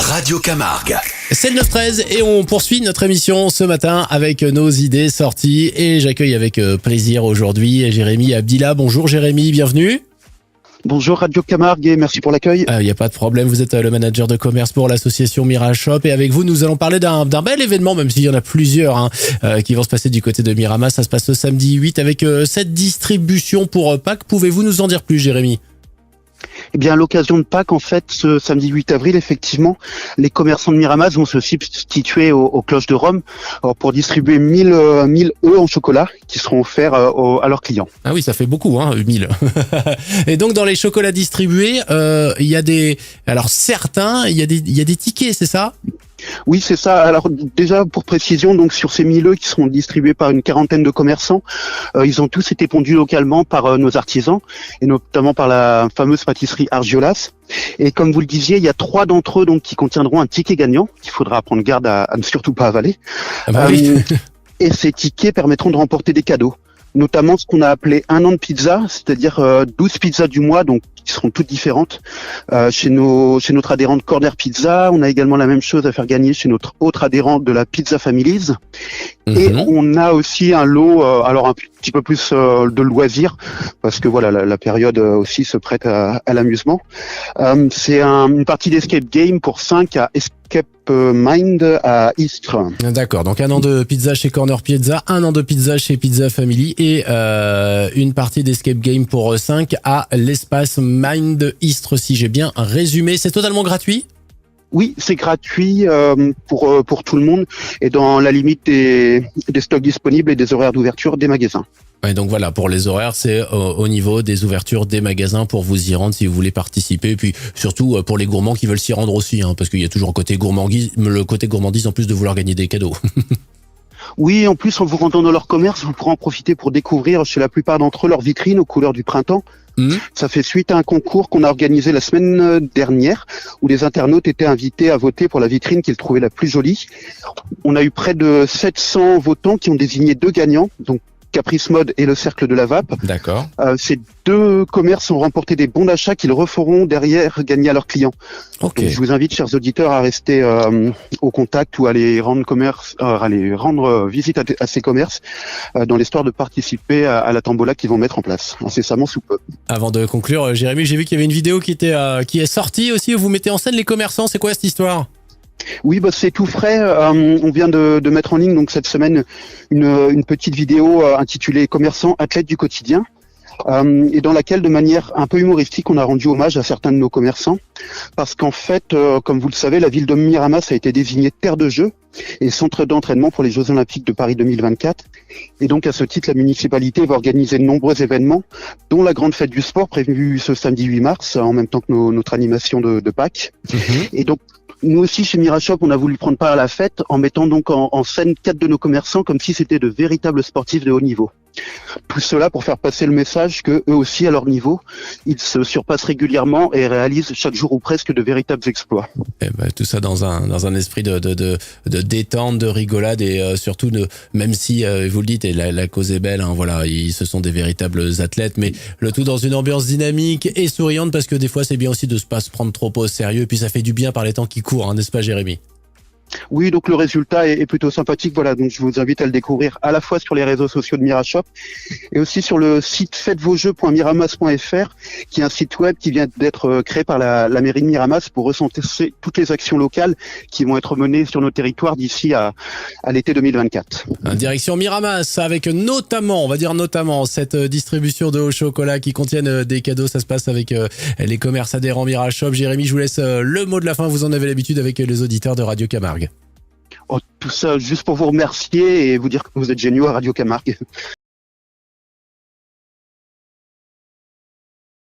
Radio Camargue. C'est le 9-13 et on poursuit notre émission ce matin avec nos idées sorties et j'accueille avec plaisir aujourd'hui Jérémy Abdillah. Bonjour Jérémy, bienvenue. Bonjour Radio Camargue et merci pour l'accueil. Il n'y a pas de problème, vous êtes le manager de commerce pour l'association Mirashop et avec vous nous allons parler d'un bel événement, même s'il y en a plusieurs qui vont se passer du côté de Miramas. Ça se passe ce samedi 8 avec cette distribution pour Pâques. Pouvez-vous nous en dire plus Jérémy ? Eh bien, à l'occasion de Pâques, en fait, ce samedi 8 avril, effectivement, les commerçants de Miramas vont se substituer aux cloches de Rome pour distribuer 1000 œufs en chocolat qui seront offerts à leurs clients. Ah oui, ça fait beaucoup, 1000. Et donc, dans les chocolats distribués, il y a des... Alors, certains, il y a des tickets, c'est ça ? Oui, c'est ça. Alors déjà, pour précision, donc sur ces 1000 œufs qui seront distribués par une quarantaine de commerçants, ils ont tous été pondus localement par nos artisans et notamment par la fameuse pâtisserie Argiolas. Et comme vous le disiez, il y a 3 d'entre eux donc qui contiendront un ticket gagnant qu'il faudra prendre garde à ne surtout pas avaler. Ah bah oui. Et ces tickets permettront de remporter des cadeaux, notamment ce qu'on a appelé un an de pizza, c'est-à-dire 12 pizzas du mois, donc qui seront toutes différentes. Chez notre adhérent de Corner Pizza, on a également la même chose à faire gagner chez notre autre adhérent de la Pizza Families. Et on a aussi un lot, alors un petit peu plus de loisirs, parce que voilà, la période aussi se prête à l'amusement. C'est une partie d'escape game pour 5 à Escape Mind à Istres. D'accord, donc un an de pizza chez Corner Pizza, un an de pizza chez Pizza Family et une partie d'escape game pour 5 à l'espace Mind Istres, si j'ai bien résumé. C'est totalement gratuit ? Oui, c'est gratuit pour tout le monde et dans la limite des stocks disponibles et des horaires d'ouverture des magasins. Ouais, donc voilà, pour les horaires, c'est au niveau des ouvertures des magasins pour vous y rendre si vous voulez participer. Et puis surtout pour les gourmands qui veulent s'y rendre aussi, parce qu'il y a toujours le côté gourmandise en plus de vouloir gagner des cadeaux. Oui, en plus, en vous rendant dans leur commerce, vous pourrez en profiter pour découvrir chez la plupart d'entre eux leurs vitrines aux couleurs du printemps. Ça fait suite à un concours qu'on a organisé la semaine dernière où les internautes étaient invités à voter pour la vitrine qu'ils trouvaient la plus jolie. On a eu près de 700 votants qui ont désigné 2 gagnants, donc Caprice Mode et le Cercle de la Vape. D'accord. Ces 2 commerces ont remporté des bons d'achat qu'ils referont derrière gagner à leurs clients. Ok. Donc, je vous invite, chers auditeurs, à rester au contact ou à aller rendre visite à ces commerces dans l'espoir de participer à la tombola qu'ils vont mettre en place incessamment sous peu. Avant de conclure, Jérémy, j'ai vu qu'il y avait une vidéo qui est sortie aussi où vous mettez en scène les commerçants. C'est quoi cette histoire ? Oui, c'est tout frais. On vient de mettre en ligne donc cette semaine une petite vidéo intitulée Commerçants athlètes du quotidien et dans laquelle, de manière un peu humoristique, on a rendu hommage à certains de nos commerçants parce qu'en fait, comme vous le savez, la ville de Miramas a été désignée terre de jeu et centre d'entraînement pour les Jeux Olympiques de Paris 2024. Et donc, à ce titre, la municipalité va organiser de nombreux événements, dont la grande fête du sport prévue ce samedi 8 mars, en même temps que notre animation de Pâques. Et donc, nous aussi, chez Mirashop, on a voulu prendre part à la fête en mettant donc en scène 4 de nos commerçants comme si c'était de véritables sportifs de haut niveau. Tout cela pour faire passer le message que eux aussi, à leur niveau, ils se surpassent régulièrement et réalisent chaque jour ou presque de véritables exploits. Et tout ça dans un esprit de détente, de rigolade et surtout même si vous le dites et la cause est belle, voilà, ce sont des véritables athlètes, mais le tout dans une ambiance dynamique et souriante parce que des fois c'est bien aussi de pas se prendre trop au sérieux et puis ça fait du bien par les temps qui courent, n'est-ce pas Jérémy ? Oui, donc le résultat est plutôt sympathique. Voilà, donc je vous invite à le découvrir à la fois sur les réseaux sociaux de Mirashop et aussi sur le site faites-vos-jeux.miramas.fr, qui est un site web qui vient d'être créé par la mairie de Miramas pour recenser toutes les actions locales qui vont être menées sur nos territoires d'ici à l'été 2024. Direction Miramas avec notamment cette distribution de hauts chocolats qui contiennent des cadeaux. Ça se passe avec les commerces adhérents Mirashop. Jérémy, je vous laisse le mot de la fin. Vous en avez l'habitude avec les auditeurs de Radio Camargue. Tout ça juste pour vous remercier et vous dire que vous êtes géniaux à Radio Camargue.